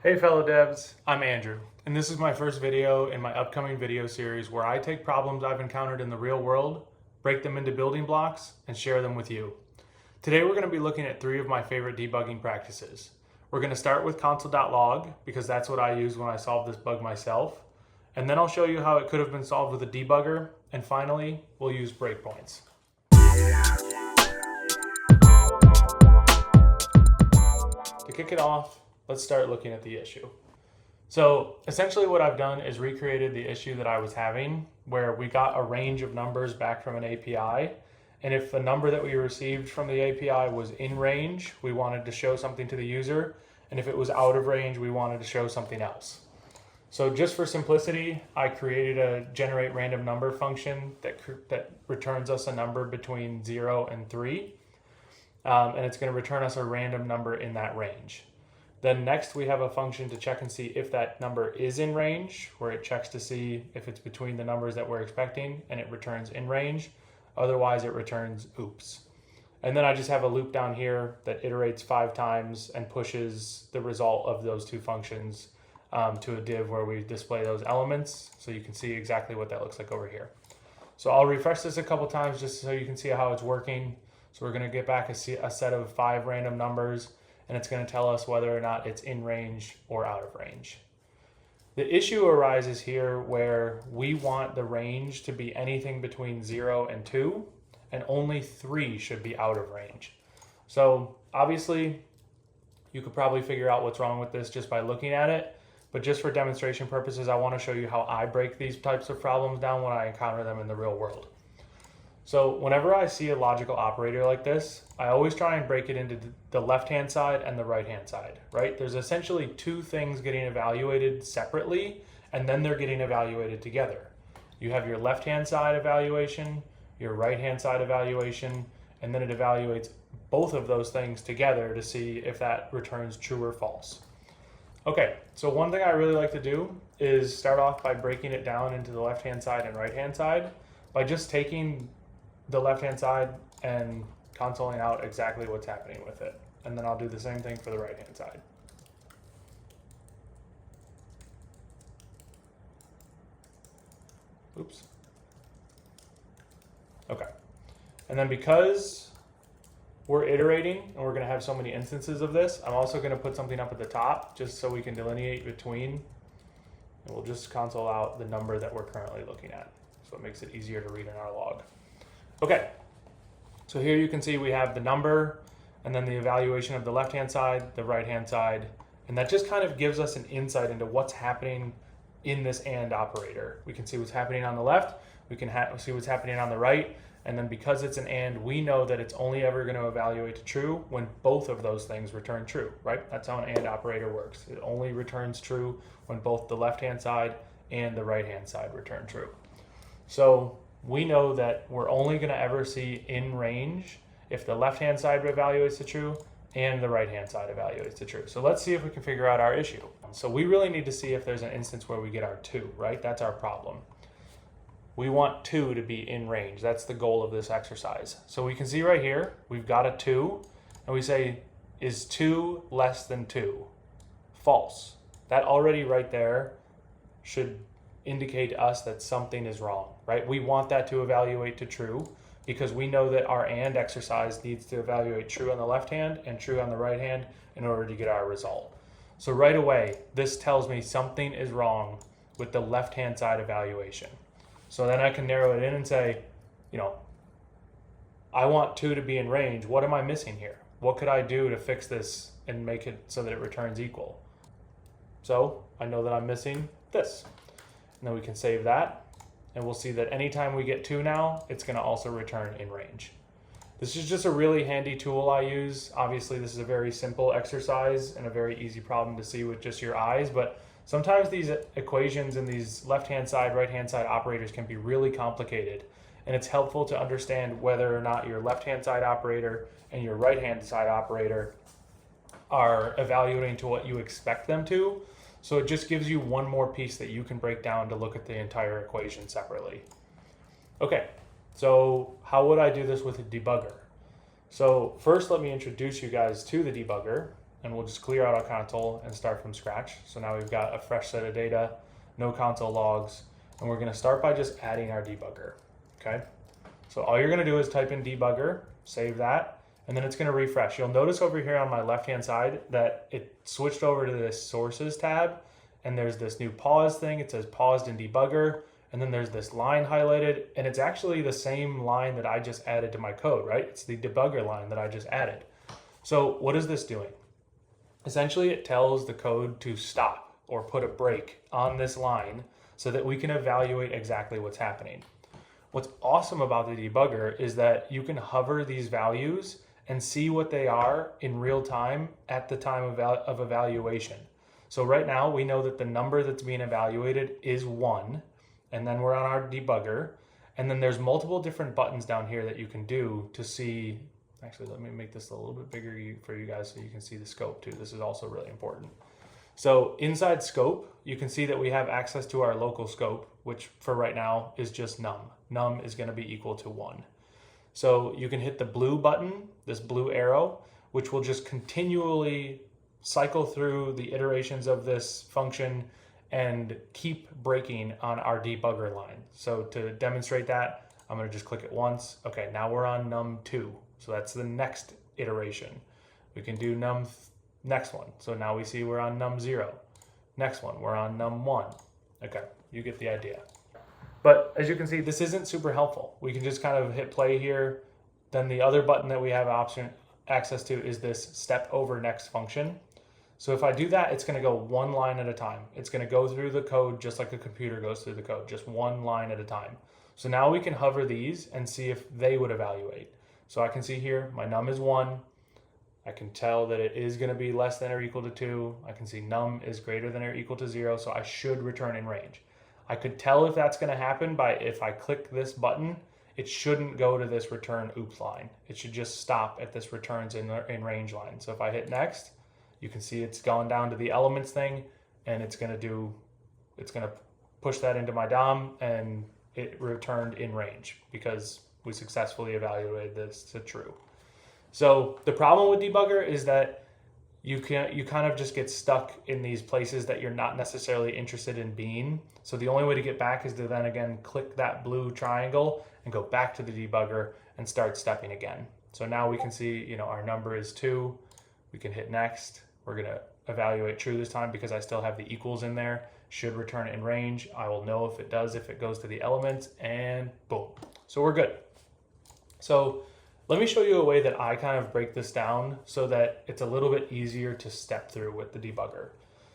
Hey fellow devs, I'm Andrew, and this is my first video in my upcoming video series where I take problems I've encountered in the real world, break them into building blocks, and share them with you. Today we're going to be looking at 3 of my favorite debugging practices. We're going to start with Console.log because that's what I use when I solve this bug myself, and then I'll show you how it could have been solved with a debugger, and finally we'll use breakpoints. To kick it off, let's start looking at the issue. So essentially what I've done is recreated the issue that I was having where we got a range of numbers back from an API. And if the number that we received from the API was in range, we wanted to show something to the user. And if it was out of range, we wanted to show something else. So just for simplicity, I created a generate random number function that returns us a number between 0 and 3. And it's going to return us a random number in that range. Then next we have a function to check and see if that number is in range, where it checks to see if it's between the numbers that we're expecting and it returns in range. Otherwise it returns oops. And then I just have a loop down here that iterates 5 times and pushes the result of those 2 functions to a div where we display those elements. So you can see exactly what that looks like over here. So I'll refresh this a couple times just so you can see how it's working. So we're going to get back a set of 5 random numbers, and it's going to tell us whether or not it's in range or out of range. The issue arises here where we want the range to be anything between 0 and 2, and only 3 should be out of range. So obviously, you could probably figure out what's wrong with this just by looking at it, but just for demonstration purposes, I want to show you how I break these types of problems down when I encounter them in the real world. So whenever I see a logical operator like this, I always try and break it into the left-hand side and the right-hand side, right? There's essentially 2 things getting evaluated separately, and then they're getting evaluated together. You have your left-hand side evaluation, your right-hand side evaluation, and then it evaluates both of those things together to see if that returns true or false. Okay, so one thing I really like to do is start off by breaking it down into the left-hand side and right-hand side by just taking the left-hand side and consoling out exactly what's happening with it. And then I'll do the same thing for the right-hand side. Oops. Okay. And then because we're iterating and we're going to have so many instances of this, I'm also going to put something up at the top just so we can delineate between, and we'll just console out the number that we're currently looking at. So it makes it easier to read in our log. Okay, so here you can see we have the number and then the evaluation of the left-hand side, the right-hand side, and that just kind of gives us an insight into what's happening in this AND operator. We can see what's happening on the left, we can see what's happening on the right, and then because it's an AND, we know that it's only ever going to evaluate to true when both of those things return true, right? That's how an AND operator works. It only returns true when both the left-hand side and the right-hand side return true. So we know that we're only going to ever see in range if the left-hand side evaluates to true and the right-hand side evaluates to true. So let's see if we can figure out our issue. So we really need to see if there's an instance where we get our 2, right? That's our problem. We want 2 to be in range. That's the goal of this exercise. So we can see right here, we've got a 2, and we say, is 2 less than 2? False. That already right there should indicate to us that something is wrong, right? We want that to evaluate to true because we know that our AND exercise needs to evaluate true on the left hand and true on the right hand in order to get our result. So right away, this tells me something is wrong with the left-hand side evaluation. So then I can narrow it in and say, I want 2 to be in range. What am I missing here? What could I do to fix this and make it so that it returns equal? So I know that I'm missing this. And then we can save that, and we'll see that anytime we get 2 now, it's going to also return in range. This is just a really handy tool I use. Obviously, this is a very simple exercise and a very easy problem to see with just your eyes, but sometimes these equations and these left-hand side, right-hand side operators can be really complicated, and it's helpful to understand whether or not your left-hand side operator and your right-hand side operator are evaluating to what you expect them to. So it just gives you one more piece that you can break down to look at the entire equation separately. Okay, so how would I do this with a debugger? So first let me introduce you guys to the debugger. and we'll just clear out our console and start from scratch. So now we've got a fresh set of data, no console logs, and we're gonna start by just adding our debugger, okay? So all you're gonna do is type in debugger, save that, and then it's gonna refresh. You'll notice over here on my left-hand side that it switched over to this sources tab, and there's this new pause thing. It says paused in debugger, and then there's this line highlighted, and it's actually the same line that I just added to my code, right? It's the debugger line that I just added. So what is this doing? Essentially, it tells the code to stop or put a break on this line so that we can evaluate exactly what's happening. What's awesome about the debugger is that you can hover these values and see what they are in real time at the time of evaluation. So right now we know that the number that's being evaluated is 1, and then we're on our debugger, and then there's multiple different buttons down here that you can do to see. Actually, let me make this a little bit bigger for you guys so you can see the scope too. This is also really important. So inside scope, you can see that we have access to our local scope, which for right now is just num. Num is going to be equal to 1. So you can hit the blue button, this blue arrow, which will just continually cycle through the iterations of this function and keep breaking on our debugger line. So to demonstrate that, I'm going to just click it once. Okay, now we're on num2. So that's the next iteration. We can do next one. So now we see we're on num0. Next one, we're on num1. Okay, you get the idea. But as you can see, this isn't super helpful. We can just kind of hit play here. Then the other button that we have access to is this step over next function. So if I do that, it's gonna go one line at a time. It's gonna go through the code just like a computer goes through the code, just one line at a time. So now we can hover these and see if they would evaluate. So I can see here, my num is 1. I can tell that it is gonna be less than or equal to 2. I can see num is greater than or equal to 0, so I should return in range. I could tell if that's gonna happen by if I click this button, it shouldn't go to this return oops line. It should just stop at this returns in range line. So if I hit next, you can see it's gone down to the elements thing, and it's gonna push that into my DOM, and it returned in range because we successfully evaluated this to true. So the problem with debugger is that you kind of just get stuck in these places that you're not necessarily interested in being. So the only way to get back is to then again click that blue triangle and go back to the debugger and start stepping again. So now we can see, our number is 2. We can hit next. We're gonna evaluate true this time because I still have the equals in there. Should return in range. I will know if it does, if it goes to the elements, and boom. So we're good. So let me show you a way that I kind of break this down so that it's a little bit easier to step through with the debugger.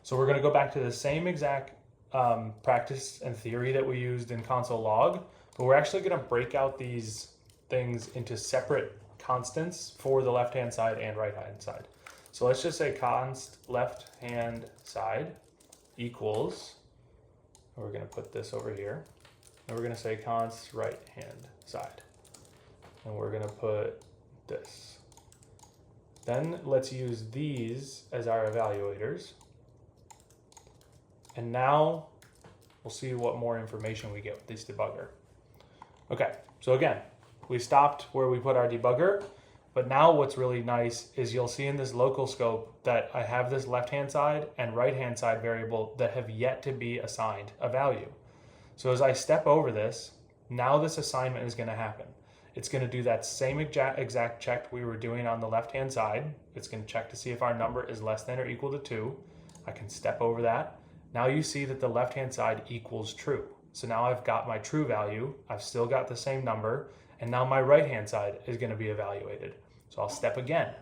So we're gonna go back to the same exact practice and theory that we used in Console.log, but we're actually gonna break out these things into separate constants for the left-hand side and right-hand side. So let's just say const left-hand side equals, and we're gonna put this over here, and we're gonna say const right-hand side. And we're gonna put this. Then let's use these as our evaluators. And now we'll see what more information we get with this debugger. Okay, so again, we stopped where we put our debugger, but now what's really nice is you'll see in this local scope that I have this left-hand side and right-hand side variable that have yet to be assigned a value. So as I step over this, now this assignment is gonna happen. It's going to do that same exact check we were doing on the left-hand side. It's going to check to see if our number is less than or equal to 2. I can step over that. Now you see that the left-hand side equals true. So now I've got my true value. I've still got the same number. And now my right-hand side is going to be evaluated. So I'll step again.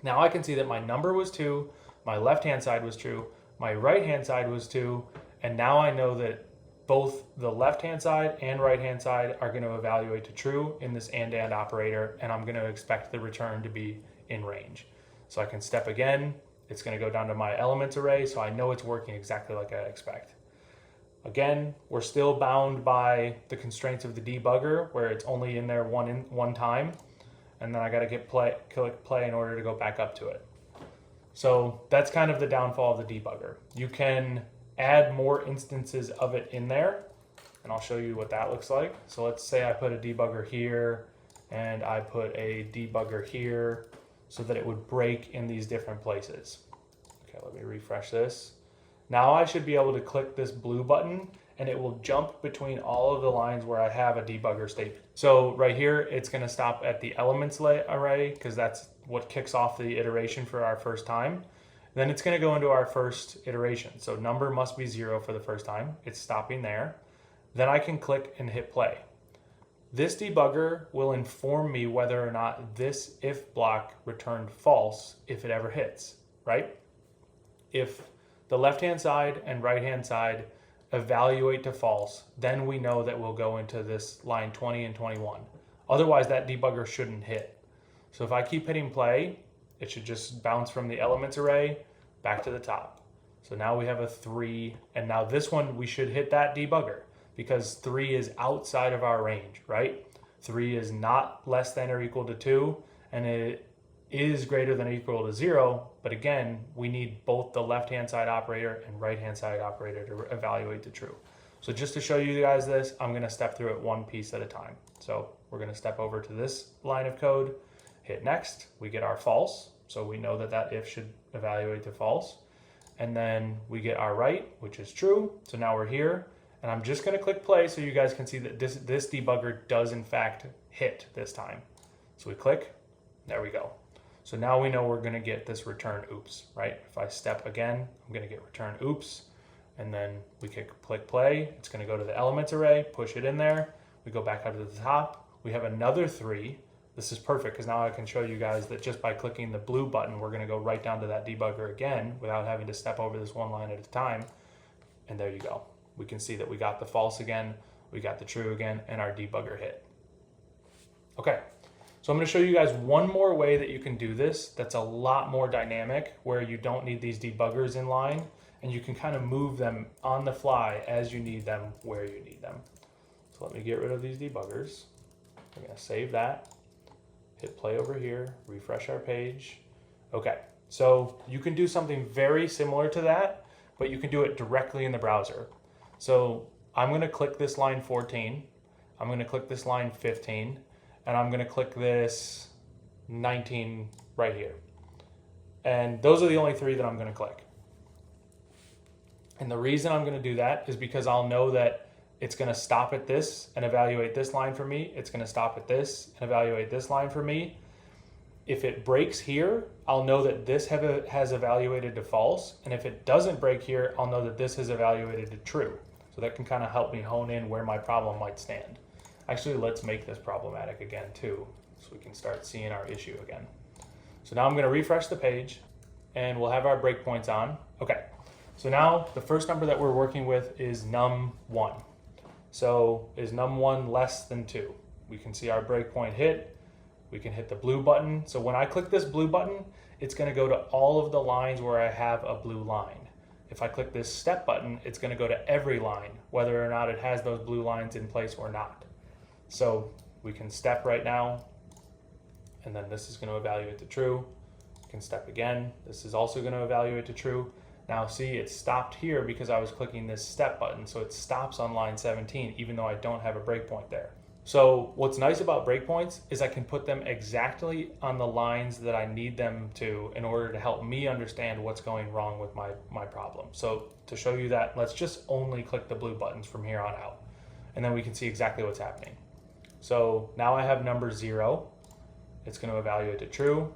Now I can see that my number was 2, my left-hand side was true, my right-hand side was 2, and now I know that both the left-hand side and right-hand side are going to evaluate to true in this and operator, and I'm going to expect the return to be in range. So I can step again. It's going to go down to my elements array, so I know it's working exactly like I expect. Again, we're still bound by the constraints of the debugger, where it's only in there one time, and then I got to click play in order to go back up to it. So that's kind of the downfall of the debugger. You can add more instances of it in there, and I'll show you what that looks like. So let's say I put a debugger here and I put a debugger here. so that it would break in these different places. Okay, let me refresh this. Now I should be able to click this blue button and it will jump between all of the lines where I have a debugger statement. So right here, it's gonna stop at the elements array because that's what kicks off the iteration for our first time. Then it's gonna go into our first iteration. So number must be 0 for the first time. It's stopping there. Then I can click and hit play. This debugger will inform me whether or not this if block returned false if it ever hits, right? If the left-hand side and right-hand side evaluate to false, then we know that we'll go into this line 20 and 21. Otherwise, that debugger shouldn't hit. So if I keep hitting play, it should just bounce from the elements array back to the top. So now we have a 3, and now this one, we should hit that debugger because 3 is outside of our range, right? 3 is not less than or equal to 2, and it is greater than or equal to 0, but again, we need both the left-hand side operator and right-hand side operator to evaluate to true. So just to show you guys this, I'm gonna step through it one piece at a time. So we're gonna step over to this line of code, hit next, we get our false, so we know that that if should evaluate to false, and then we get our right, which is true, so now we're here, and I'm just gonna click play so you guys can see that this debugger does in fact hit this time. So we click, there we go. So now we know we're gonna get this return oops, right? If I step again, I'm gonna get return oops, and then we click play, it's gonna go to the elements array, push it in there, we go back up to the top, we have another 3. This is perfect because now I can show you guys that just by clicking the blue button, we're gonna go right down to that debugger again without having to step over this one line at a time, and there you go. We can see that we got the false again, we got the true again, and our debugger hit. Okay. So I'm going to show you guys one more way that you can do this that's a lot more dynamic, where you don't need these debuggers in line and you can kind of move them on the fly as you need them, where you need them. So let me get rid of these debuggers. We're going to save that, hit play over here, refresh our page. Okay, so you can do something very similar to that, but you can do it directly in the browser. So I'm going to click this line 14, I'm going to click this line 15, and I'm gonna click this 19 right here. And those are the only 3 that I'm gonna click. And the reason I'm gonna do that is because I'll know that it's gonna stop at this and evaluate this line for me. It's gonna stop at this and evaluate this line for me. If it breaks here, I'll know that this has evaluated to false. And if it doesn't break here, I'll know that this has evaluated to true. So that can kind of help me hone in where my problem might stand. Actually, let's make this problematic again too, so we can start seeing our issue again. So now I'm gonna refresh the page and we'll have our breakpoints on. Okay, so now the first number that we're working with is num1. So is num1 less than 2? We can see our breakpoint hit. We can hit the blue button. So when I click this blue button, it's gonna go to all of the lines where I have a blue line. If I click this step button, it's gonna go to every line, whether or not it has those blue lines in place or not. So we can step right now, and then this is going to evaluate to true. We can step again. This is also going to evaluate to true. Now see, it stopped here because I was clicking this step button, so it stops on line 17, even though I don't have a breakpoint there. So what's nice about breakpoints is I can put them exactly on the lines that I need them to in order to help me understand what's going wrong with my problem. So to show you that, let's just only click the blue buttons from here on out, and then we can see exactly what's happening. So now I have number 0. It's going to evaluate to true.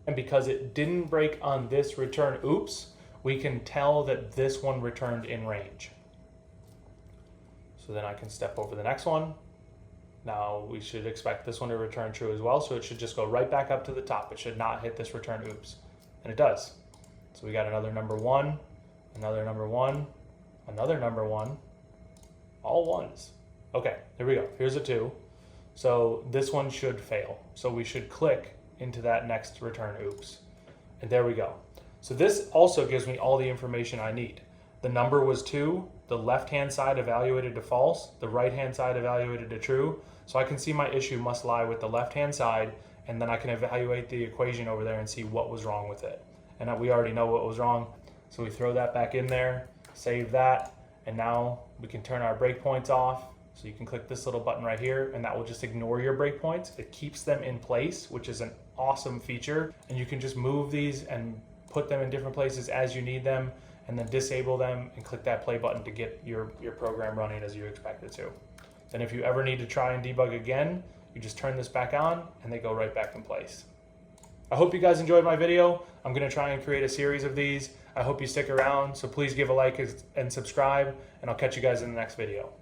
And because it didn't break on this return oops, we can tell that this one returned in range. So then I can step over the next one. Now we should expect this one to return true as well. So it should just go right back up to the top. It should not hit this return oops. And it does. So we got another number 1, another number 1, another number 1, all ones. Okay, here we go. Here's a 2. So this one should fail. So we should click into that next return oops. And there we go. So this also gives me all the information I need. The number was 2. The left-hand side evaluated to false. The right-hand side evaluated to true. So I can see my issue must lie with the left-hand side, and then I can evaluate the equation over there and see what was wrong with it. And we already know what was wrong. So we throw that back in there, save that, and now we can turn our breakpoints off. So you can click this little button right here, and that will just ignore your breakpoints. It keeps them in place, which is an awesome feature, and you can just move these and put them in different places as you need them, and then disable them and click that play button to get your program running as you expect it to. Then if you ever need to try and debug again, you just turn this back on and they go right back in place. I hope you guys enjoyed my video. I'm gonna try and create a series of these. I hope you stick around, so please give a like and subscribe, and I'll catch you guys in the next video.